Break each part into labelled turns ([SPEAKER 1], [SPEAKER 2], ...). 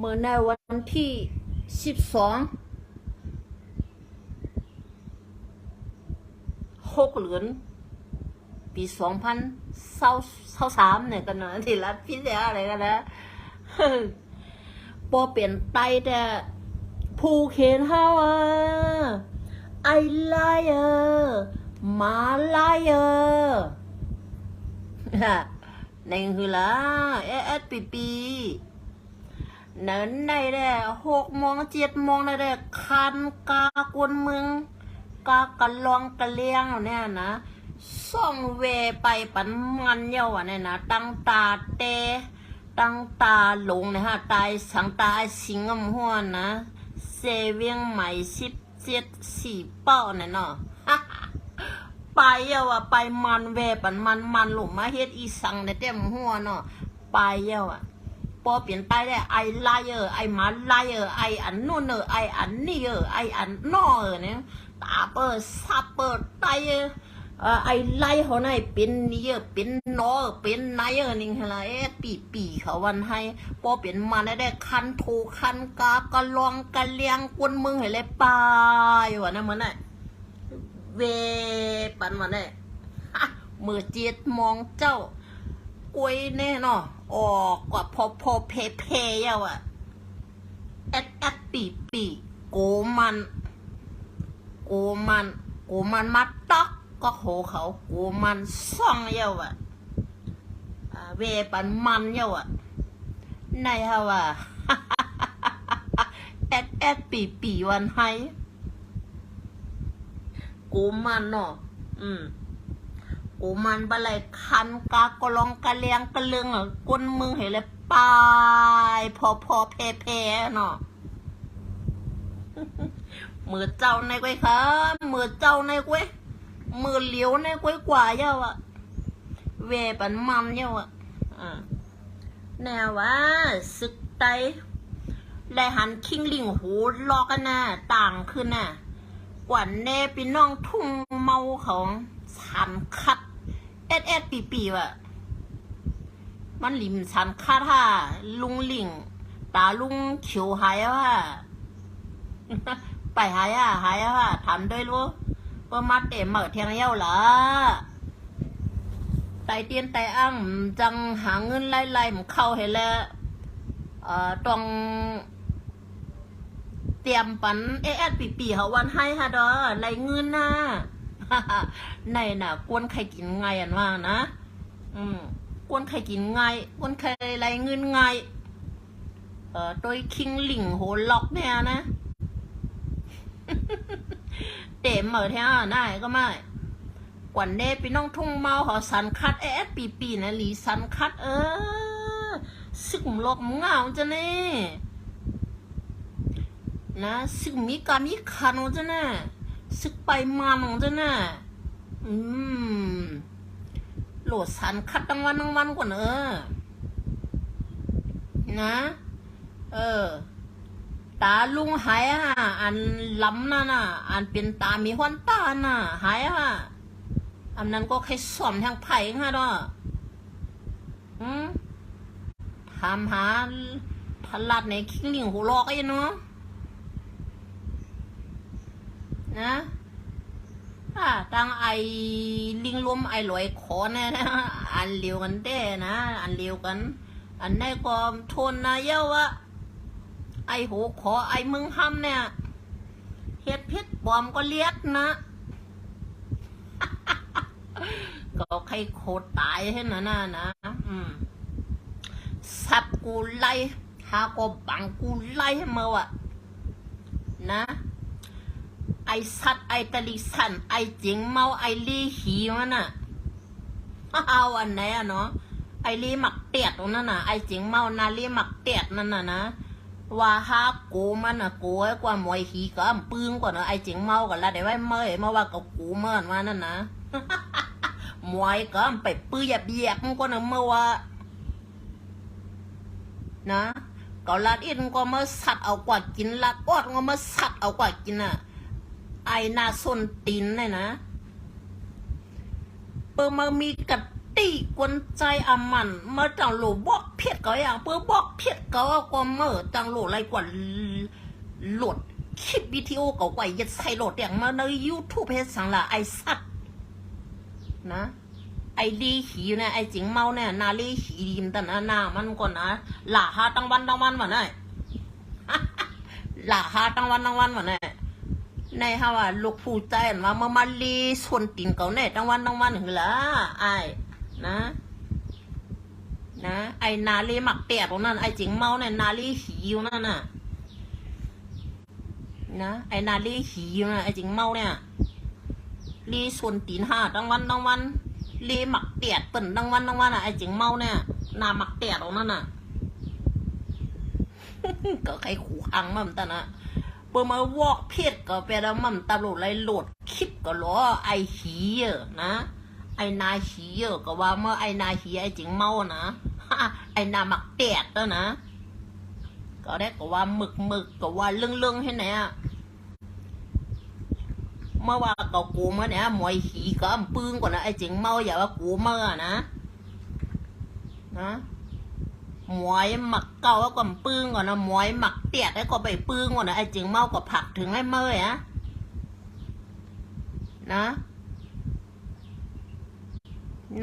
[SPEAKER 1] มื่อในวันที่12 6 เดือนปี2023เนี่ยกันนะที่รัฐพิเศษอะไรกันนะพอเปลี่ยนไตแต่ภูเขียนเฮาไอไลเออมาไลเออนั่นคือละปีนั้นได้6 โมง 7 โมงได้คันกากวนมึงกากะลองกะเลียงเนี่ยนะส่องเวไปปันมันเยาเนี่ยนะตั้งตาเตตั้งตาหลงนะฮะตายสังตาสิงอมหัวนะเซเวียงใหม่17 4 เป้าเนี่ยเนาะ ไปเยาไปมันเวปันมันหลุมมาเฮ็ดอีสังในเต็มหัวเนาะไปเยาพอเปลี่ยนไปได้ไอไลเออไอมาไลเออไออันนู่นไออันนี่ไออันนอเนี่ยตาเปิดซับเปิดไตไอไลเขาในเป็นนี่เป็นนอเป็นไนนี่อะไรปีเขาวันให้พอเปลี่ยนมาได้คันโทคันกากะลองกะเลียงกวนมึงให้เลยปายว่ะนะมันน่ะเวปันวันได้มือ7 โมงเจ้ากวยแน่เนาะออกกว่าพอเพเยาแอดปีโกมันมัดต๊อกก็โหเขาโกมันซ่องเยาเวปันมันเยาในเฮาแอดปีวันให้โกมันเนาะกูมันบะไรคันกากะลองกะเลียงกะเลืองก้นมึงเห็นเลยปายพอเพเนาะมือเจ้าในก้วยครับมือเจ้าในก้วยมือเหลียวในก้วยกว่าเยาเวปันมันเยาแนวว่าสึกไตได้หันคิงลิงหูลอกกันน่ะต่างขึ้นน่ะกว่าแน่พี่น้องทุ่งเมาของสันคัดปีว่ะมันลิมสันคัดฮ่าลุงลิงตาลุงเขียวหายว่ะไปหายว่ะทำด้วยรู้ว่ามาเตะเหมือเทียงเย้าล่ะไตเตียนไตอ่างจังหาเงินไล่มันเข้าให้แล้วต้องเตรียมปันปีเขาวันให้ฮะดอไรเงินน่ะในน่ะกวนใครกินไงอันว่านะกวนใครกินไงกวนใครไรเงินไงโดยคิงหลิงโหล็อกเนี่ยนะเต็มเหมือนแท้ได้ก็ไม่กวนเน่พี่น้องทุ่งเมาหอสันคัดปีนะหลีสันคัดซึกมลกเงาจะเนี่ยนะซึกมีการมีคันจะเนี่ยซึกไปมันจะเนี่ยโหลดสันคัดทั้งวันกว่านะตาลุงหายอันล้ำนั่นอันเป็นตามีห้อนตาหายอันนั้นก็แค่สอมทางไผ่ดอถามหาพลัดในคิงลิงหูลอกไอ้เนาะนะตั้งไอลิงลมไอลอยขอเนี่ยนะอันเลียวกันเด้นะอันเลียวกันอันได้ก็ทนนะเย้าไอหูขอไอมึงห้ำเนี่ยเฮ็ดพิษปอมก็เลียดนะ ก็ใครโคตรตายให้นะสับกูไล่หาก็บังกูไล่ให้มานะไอสัตว์ไอตะลิสันไอจิงเมาไอลีหีมันเอาอันไหนเนาะไอลีหมักเตียดตรงนั้นไอจิงเมานาลีหมักเตียดนั่นนะว่าฮากูมันกูไอ้กว่ามวยหีก็ปึ้งกว่าเนาะไอจิงเมากันละเดี๋ยวไว้เมื่อมาว่ากับกูเมื่อว่านั่นนะมวยก็ไปปื้ยเบียบมันก็เนาะเมื่อว่านะก็ลาดอินก็มาสัตว์เอากว่ากินลาดอดก็มาสัตว์เอากว่ากินไอนาส้นตีนเลยนะเปิดมามีกระตี กวนใจอามันเมื่อจังโหลบอกเพียดก็อย่างเพื่อบอกเพียดก็ก็เมื่อจังโหลอะไรกว่าโหลดคลิปวิดีโอก็ไว้ยัดใส่โหลดอย่างมาใน YouTube เพจสังละไอสัตว์นะไอลีหีเนี่ยไอจิงเมาเนี่ยนาลีหีดิมแต่นามันก่อนนะหล่าหาตั้งวันมาเนี่ยหล่าหาตั้งวันมาเนี่ยในฮะว่าลูกผู้ใจมาลีส่วนตีนเขาเนี่ยตั้งวันหือละไอนะไอนาลีหมักเตียตรงนั้นไอจิงเมาเนี่ยนาลีหีอยู่นั่นน่ะนะไอนาลีหีอยู่นะไอจิงเมาเนี่ยลีส่วนตีนห้าตั้งวันลีหมักเตียดเปิ่นตั้งวันอ่ะไอจิงเมาเนี่ยนาหมักเตียตรงนั้นน่ะ ก็ใครขู่หังมั่มตานะเปิ่มาวอกเพียดก็ไปแล้วมั่มตาโหลดไรโหลดคลิปก็ล้อไอหีนะไอนาหีก็ว่าเมื่อไอนาหีไอจิงเมานะไอนาหมักเตียดแล้วนะก็ได้ก็ว่าหมึกก็ว่าเรื่องให้ไหนอะเมื่อว่าก็กูเมื่อเนี่ยมวยหีก็ปื้งกว่านะไอจิงเมาอย่าว่ากูเมื่อนะมวยหมักเก่าแล้วก็ปื้งก่อนนะมวยหมักเตียดแล้วก็ไปปื้งก่อนนะไอจิงเมาก็ผักถึงให้เมื่อนะ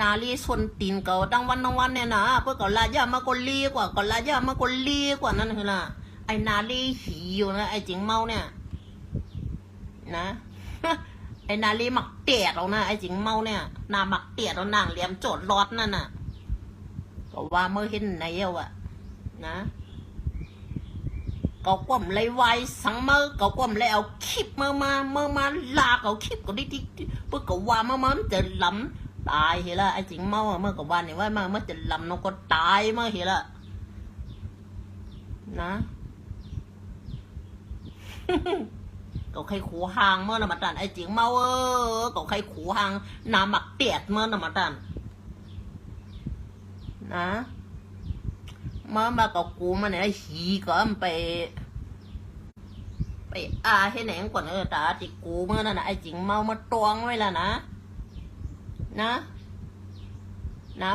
[SPEAKER 1] นาลีส่วนตีนเก่าตั้งวันเนี่ยนะเพื่อก่อนลาย่ามาก็ลีกว่านั่นคือละไอนาลีหีอยู่นะไอจิงเมาเนี่ยนะไอนาลีหมักเตียดเรานะไอจิงเมาเนี่ยนาหมักเตียดเรานางเลี้ยมโจดรอดนั่นน่ะก็ว่าเมื่อเห็นไหนอะนะก็กลมเลยไวสังเมื่อก็กลมเลยเอาคลิปเมื่อมาลากเอาคลิปก็ดิเพื่อก็ว่ามันจะล้ำตายเห็นละไอจิงเมาเมื่อกับวันนี่ว่ามันจะล้ำน้องก็ตายเมื่อเห็นละนะ ก็ใครขู่หางเมื่อนามาตันไอจิงเมาก็ใครขู่หางนาหมักเตียดเมื่อนามาตันนะมากับกูมาเนี่ยหีก็ไปให้ไหนก่อนตาจิกูเมื่อนั่นนะไอจิงเมามาตวงไว้แล้วนะ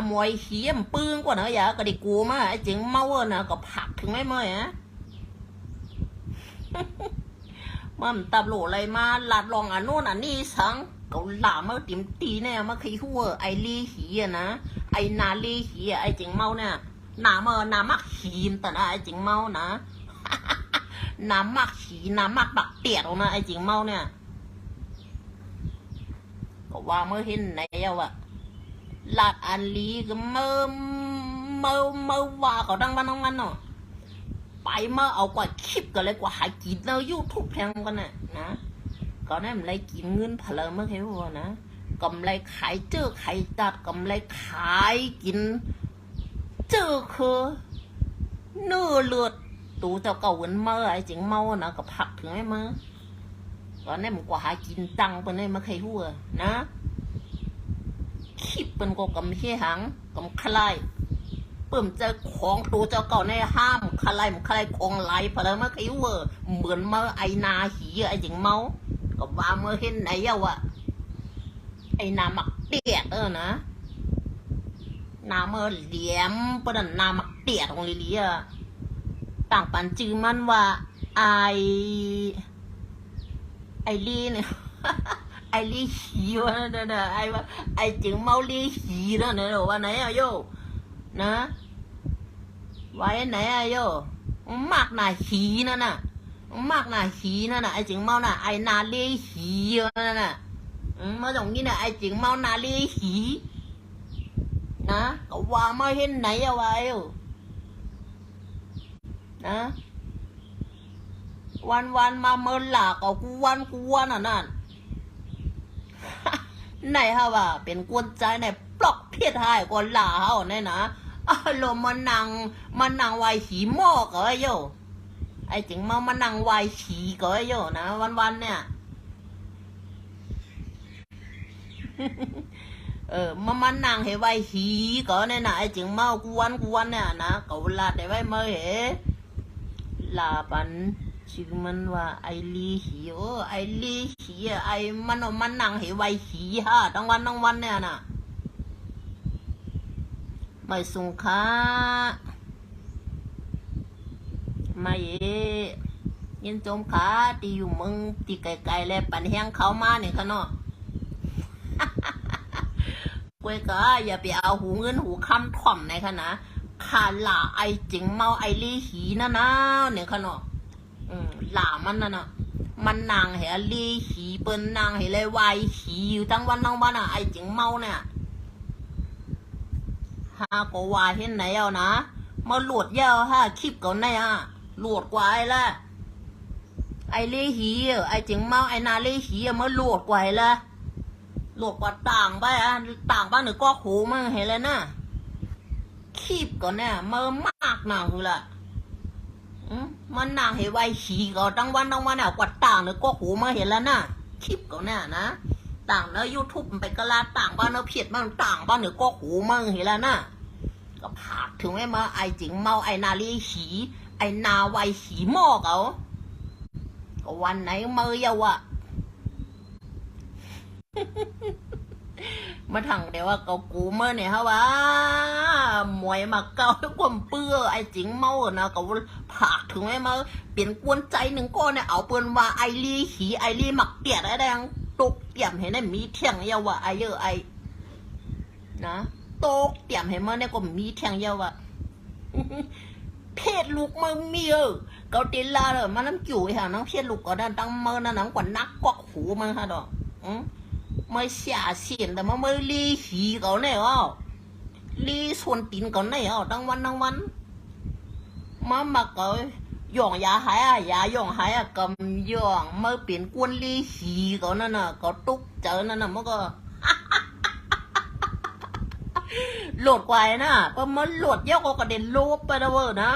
[SPEAKER 1] มวยหีมปื้งกว่านะอย่าก็ดิกูมาไอจิงเมานะก็ผักถึงไม่เมื่อยมันตับโหลอะไรมาหลาดลองอันโน่นอันนี้สังเขาหลามาติมตีเนี่ยมาขี้หัวไอลีหีนะไอนาลีหีไอจิงเมาเนี่ยนามักหีมแต่นะไอจิงเมานะ นามักหีนามักบักเตียดนะไอจิงเมาเนี่ยก็ว่าเมื่อเห็นไหนอะหลาดอันลีก็เมื่อว่าเขาดังบ้านเนาะไปเมื่อเอากว่าคลิปก็เลยกว่าหากินแล้วยูทูบแพงกันนะก็ได้กำไรกินเงินพลเมื่อไหร่นะกำไรขายเจอขายตัดกำไรขายกินเจอคือเนื้อเลือดตูเจ้าเก่าเงินเมื่อไอ้จิงเมานะก็ผักถึงไอ้เมื่อก็ได้มันกว่าหากินตังเป็นไอ้มาใครหัวนะคลิปเป็นก็กำเฮียหังกำคลายเปิ่มจะของตัวเจ้าเก่าในห้ามคลายของไหลพอแล้วเมื่อกี้เวอร์เหมือนเมื่อไอนาหีไอจิงเมาก็ว่าเมื่อเห็นไหนไอนาหมักเตียดนะนาเมื่อเหลี่ยมประดันนาหมักเตียดของลิลี่ต่างปันจือมันว่าไอลีเนี่ย ไอลีหีวะนะไอจิงเมาลีหีแล้วเนี่ยว่าไหนโยนะไว้ไหนโยมากหนาหีนั่นน่ะไอจิงเมาน่ะไอนาลีหีนั่นน่ะมาตรงนี้น่ะไอจิงเมานาลีหีนะก็ว่าไม่เห็นไหนไว้นะวันมาเมื่อหลากเอากูวันอ่ะนั่น ไหนฮะว่าเป็นกวนใจในปลอกเพียดหายกว่าหลาเฮาเนี่ยนะลมมานั่งไวหีหม้อก็ไอ้โยไอ้จิงมานั่งไวหีก็ไอ้โยนะวันเนี่ย มานั่งให้ไวหีก็เนี่ยนะไอ้จิงเมากวนเนี่ยนะก็ลาได้ไว้เมื่อเหลาปันชื่อมันว่าไอลีหีไอลีหีมันนั่งให้ไวหีฮะทั้งวันเนี่ยนะ ไม่สุงค้าไม่ยินจมขาตีอยู่มึงตีไกลๆเลยปั่นแห้งเขามาเนี่ยค่ะเนาะ กวยก็อย่าไปเอาหูเงินหูคำถ่อมในค่ะนะขาหล่าไอจิงเมาไอลี่หีนะนะเนี่ยค่ะเนาะหล่ามันน่ะเนาะมันนางเหรอลี่หีเปิ้นนางเหรอเลยวายหีอยู่ทั้งวันทั้งวันอ่ะไอจิงเมาเนี่ยฮาก็ว่าเห็นไหนเอานะมาหลวดเย้าฮะคลิปก่อนไหนอ่ะหลวดกว่าไอ้ละไอลี่หีไอจิงเมาไอนาลี่หีมาหลวดกว่าไอ้ละหลวดกว่าต่างไปอ่ะต่างบ้านหรือก็หูมึงเห็นเลยนะคลิปก่อนเนี่ยเมื่อมากหนังคือละมันนางเห็นไวหีก็ตั้งวันอ่ะกว่าต่างหรือก็หูมาเห็นแล้วนะคลิปก่อนเนี่ยนะต่างเนอะยูทูบมันไปกระลาต่างบ้านเนอะเพียดบ้านต่างบ้านหรือก็หูมึงเห็นแล้วนะก็ผากถึงไม่มาไอจิงเมาไอนาลีหีไอนาไวหีหม้อเขาก็วันไหนเมื่อเยาอะมาถังเดี๋ยวว่าเกากูเมื่อเนี่ยฮะวะมวยมาเกาด้วยความเปื้อไอจิงเมานะก็ผากถึงไม่มาเปลี่ยนกวนใจหนึ่งก้อนเนี่ยเอาเปิ้นว่าไอลีหีไอลีหมักเตียดไอแดงตกเตี่ยมเห็นได้มีเที่ยงเยาวะไอเยอะไอนะตกเตี่ยมเห็นเมื่อเนี่ยก็มีเที่ยงเยาวะเพศลูกมึงมีเกาตีลาเลยมันน้ำจู่ฮะน้องเพศลูกก็ได้ตั้งเมื่อนะน้องกว่านักกวักหูมึงฮะดอกไม่เสียเสียนแต่มันไม่ลีหีเขาเนี่ยอ่ะลีส่วนตีนเขาเนี่ยอ่ะตั้งวันมาเกาหย่องยาหายอ่ะยาหย่องหายอ่ะกำหย่องเมื่อเปลี่ยนกวนลีหีเขานั่นน่ะเขาตุกเจอนั่นน่ะมันก็โหลดกว่านะก็มันโหลดเยอะกว่ากระเด็นลบไปแล้วเว้ยนะ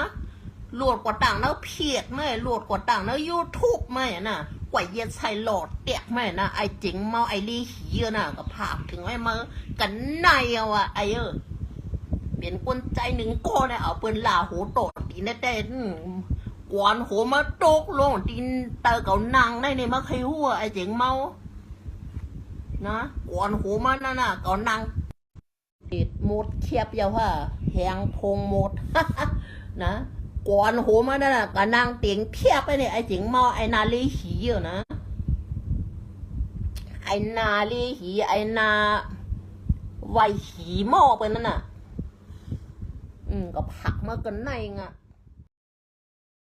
[SPEAKER 1] โหลดกว่าต่างแล้วเพียดไม่โหลดกว่าต่างแล้วยูทูบไม่น่ะกว่าเย็นใส่โหลดเตียกไม่นะไอจิงเมาไอลี่หีน่ะก็ผากถึงไอ้มากันในเอาอะไอเปลี่ยนกวนใจหนึ่งก้อนเนี่ยเอาปืนลาโหโตตีนได้กวนโหมาตกลงตีนเตอเก่านางได้เนี่ยมาใครหัวไอจิงเมานะกวนโหมานั่นน่ะเก่านางติดหมดเทียบยาวว่าแหงพงหมด นะก่อนโหมานั่นน่ะก็นางเตียงเพียบไปเนี่ยไอ้จิงเมาไอ้นาลีหีอยู่นะไอ้นาลีหีไอ้นาไวหีหม้อไปนั่นน่ะก็ผักมากันในงะ